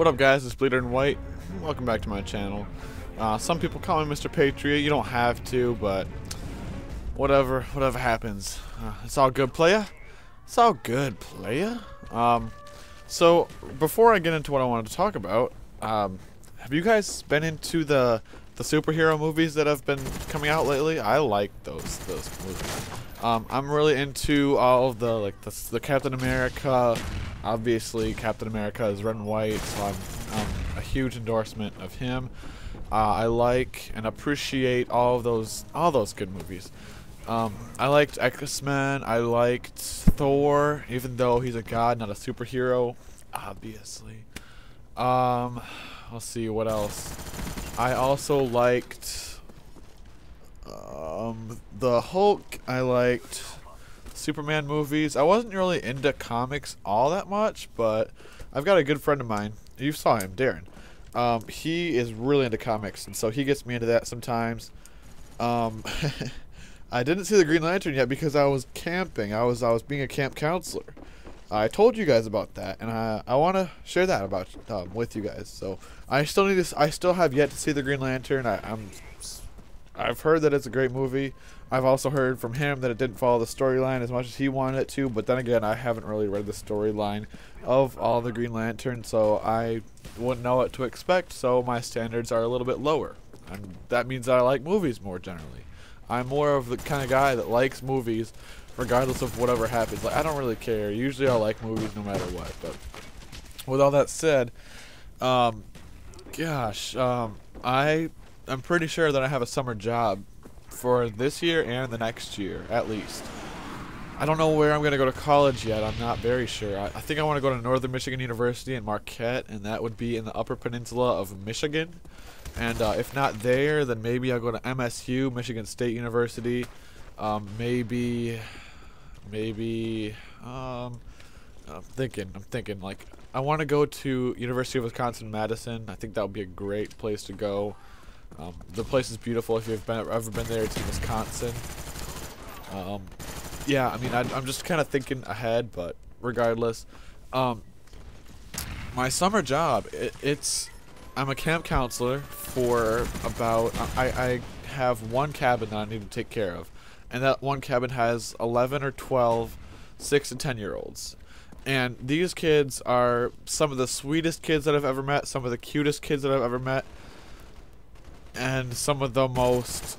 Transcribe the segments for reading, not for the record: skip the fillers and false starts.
What up, guys? It's Bleeder in White. Welcome back to my channel. Some people call me Mr. Patriot. You don't have to, but whatever happens. It's all good, playa. It's all good, playa. So before I get into what I wanted to talk about, have you guys been into the superhero movies that have been coming out lately? I like those movies. I'm really into all of the Captain America. Obviously, Captain America is red and white, so I'm a huge endorsement of him. I like and appreciate all those good movies. I liked X-Men. I liked Thor, even though he's a god, not a superhero. Obviously. Let's see what else. I also liked the Hulk. I liked Superman movies. I wasn't really into comics all that much, but I've got a good friend of mine. You saw him, Darren. He is really into comics, and so he gets me into that sometimes. I didn't see the Green Lantern yet because I was camping. I was being a camp counselor. I told you guys about that, and I want to share that about with you guys. So I still have yet to see the Green Lantern. I've heard that it's a great movie. I've also heard from him that it didn't follow the storyline as much as he wanted it to, but then again, I haven't really read the storyline of all the Green Lantern, so I wouldn't know what to expect, so my standards are a little bit lower. And that means that I like movies more generally. I'm more of the kind of guy that likes movies regardless of whatever happens. Like, I don't really care. Usually I like movies no matter what, but with all that said, I'm pretty sure that I have a summer job for this year and the next year, at least. I don't know where I'm going to go to college yet. I'm not very sure. I think I want to go to Northern Michigan University in Marquette, and that would be in the Upper Peninsula of Michigan. And if not there, then maybe I'll go to MSU, Michigan State University. I'm thinking like I want to go to University of Wisconsin-Madison. I think that would be a great place to go. The place is beautiful if you've ever been there. It's in Wisconsin. Yeah, I mean, I'm just kind of thinking ahead, but regardless, my summer job, I'm a camp counselor for about, I have one cabin that I need to take care of, and that one cabin has 11 or 12 6 and 10-year-olds. And these kids are some of the sweetest kids that I've ever met, some of the cutest kids that I've ever met, and some of the most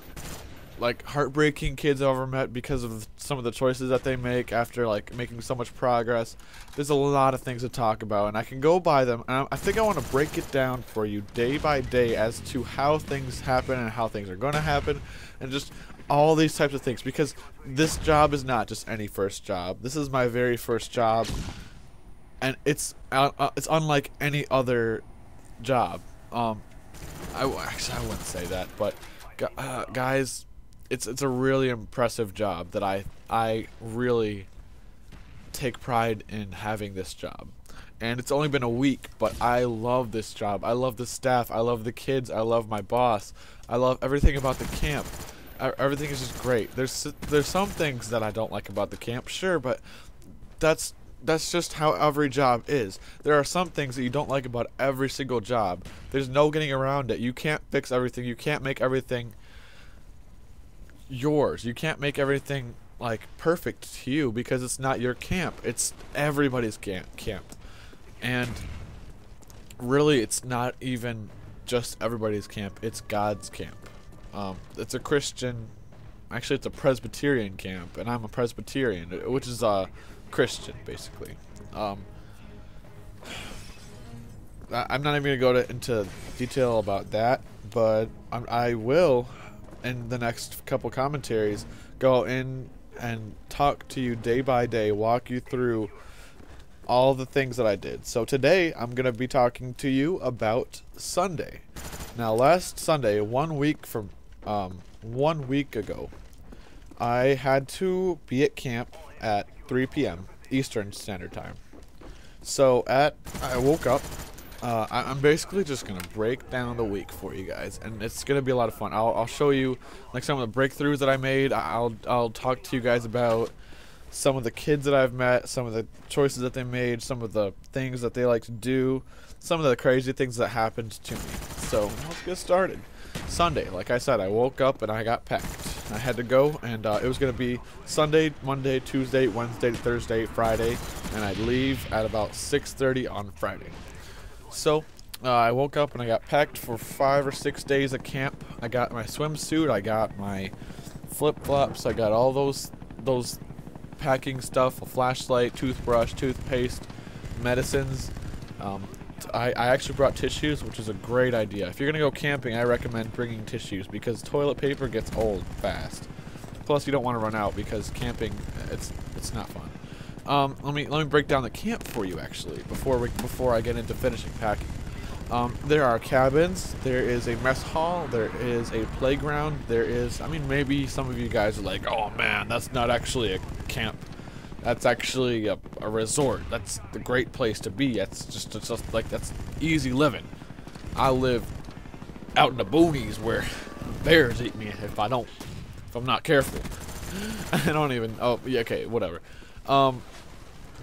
heartbreaking kids I've ever met because of some of the choices that they make after making so much progress. There's a lot of things to talk about, and I can go by them, and I think I want to break it down for you day by day as to how things happen and how things are going to happen, and just all these types of things, because this job is not just any first job. This is my very first job, and it's unlike any other job. I wouldn't say that, but guys, it's a really impressive job that I really take pride in having this job. And it's only been a week, but I love this job. I love the staff. I love the kids. I love my boss. I love everything about the camp. Everything is just great. There's some things that I don't like about the camp, sure, but that's just how every job is. There are some things that you don't like about every single job. There's no getting around it. You can't fix everything. You can't make everything yours. You can't make everything perfect to you because it's not your camp. It's everybody's camp. And really, it's not even just everybody's camp. It's God's camp. It's a Christian, actually it's a Presbyterian camp, and I'm a Presbyterian, which is a Christian, basically. I'm not even going to go into detail about that, but I will, in the next couple commentaries, go in and talk to you day by day, walk you through all the things that I did. So today, I'm going to be talking to you about Sunday. Now, last Sunday, 1 week ago, I had to be at camp at 3 p.m. Eastern Standard Time. So I woke up. I'm basically just gonna break down the week for you guys, and it's gonna be a lot of fun. I'll show you some of the breakthroughs that I made. I'll talk to you guys about some of the kids that I've met, some of the choices that they made, some of the things that they like to do, some of the crazy things that happened to me. So let's get started. Sunday, like I said, I woke up and I got packed. I had to go, and it was going to be Sunday, Monday, Tuesday, Wednesday, Thursday, Friday, and I'd leave at about 6:30 on Friday. So I woke up and I got packed for 5 or 6 days of camp. I got my swimsuit, I got my flip-flops, I got all those packing stuff, a flashlight, toothbrush, toothpaste, medicines. I actually brought tissues, which is a great idea. If you're going to go camping, I recommend bringing tissues because toilet paper gets old fast. Plus, you don't want to run out because camping, it's not fun. Let me break down the camp for you actually before I get into finishing packing. There are cabins, there is a mess hall, there is a playground, there is, I mean, maybe some of you guys are like, oh man, that's not actually a camp. That's actually a resort. That's the great place to be. It's just like, that's easy living. I live out in the boonies where bears eat me if I'm not careful. I don't even, oh, yeah, okay, whatever.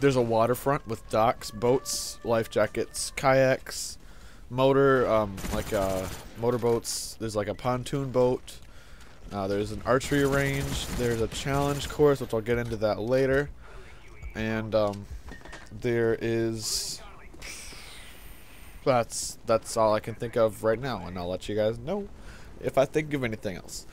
There's a waterfront with docks, boats, life jackets, kayaks, motorboats. There's like a pontoon boat. There's an archery range. There's a challenge course, which I'll get into that later. And there is, that's all I can think of right now, and I'll let you guys know if I think of anything else.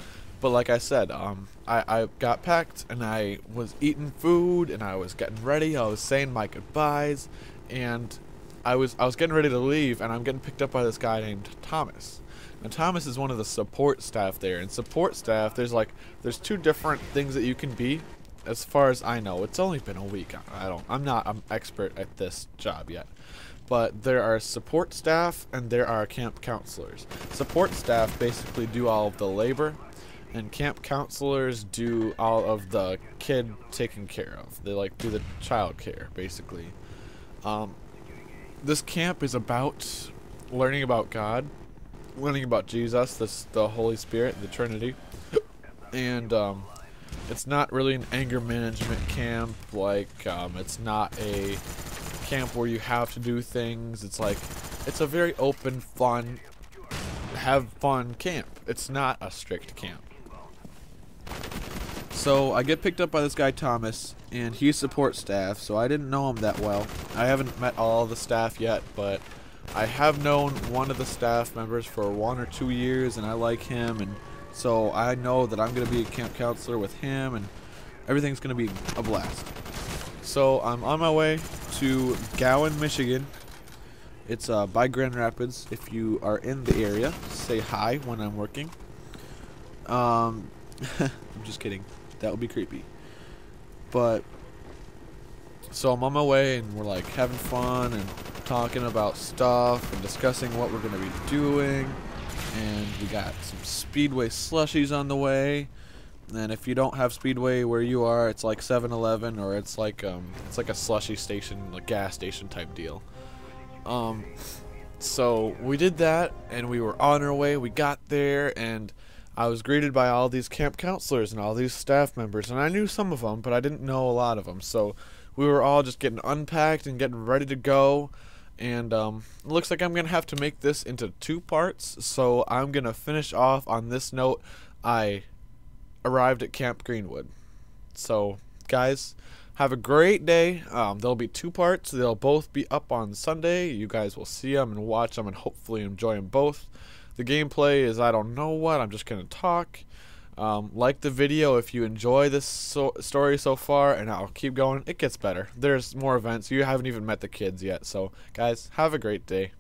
But like I said, I got packed and I was eating food and I was getting ready. I was saying my goodbyes, and I was getting ready to leave, and I'm getting picked up by this guy named Thomas. And Thomas is one of the support staff there. And support staff, there's two different things that you can be. As far as I know, it's only been a week. I'm not an expert at this job yet. But there are support staff and there are camp counselors. Support staff basically do all of the labor, and camp counselors do all of the kid taken care of. They like do the child care basically. This camp is about learning about God, learning about Jesus, the Holy Spirit, the Trinity, and it's not really an anger management camp. Like, it's not a camp where you have to do things. It's like, it's a very open, fun, have fun camp. It's not a strict camp. So I get picked up by this guy Thomas, and he's support staff, so I didn't know him that well. I haven't met all the staff yet, but I have known one of the staff members for 1 or 2 years, and I like him, and so I know that I'm going to be a camp counselor with him, and everything's going to be a blast. So I'm on my way to Gowan, Michigan. It's by Grand Rapids. If you are in the area, say hi when I'm working. I'm just kidding. That would be creepy. But so I'm on my way, and we're like having fun and talking about stuff and discussing what we're going to be doing. And we got some Speedway slushies on the way. And if you don't have Speedway where you are, it's like 7-Eleven, or it's like a slushy station, like gas station type deal. So we did that, and we were on our way. We got there, and I was greeted by all these camp counselors and all these staff members, and I knew some of them, but I didn't know a lot of them. So we were all just getting unpacked and getting ready to go. And it looks like I'm going to have to make this into 2 parts, so I'm going to finish off on this note. I arrived at Camp Greenwood. So, guys, have a great day. There'll be 2 parts. They'll both be up on Sunday. You guys will see them and watch them and hopefully enjoy them both. The gameplay is I don't know what. I'm just going to talk. Like the video if you enjoy this story so far, and I'll keep going. It gets better. There's more events. You haven't even met the kids yet. So, guys, have a great day.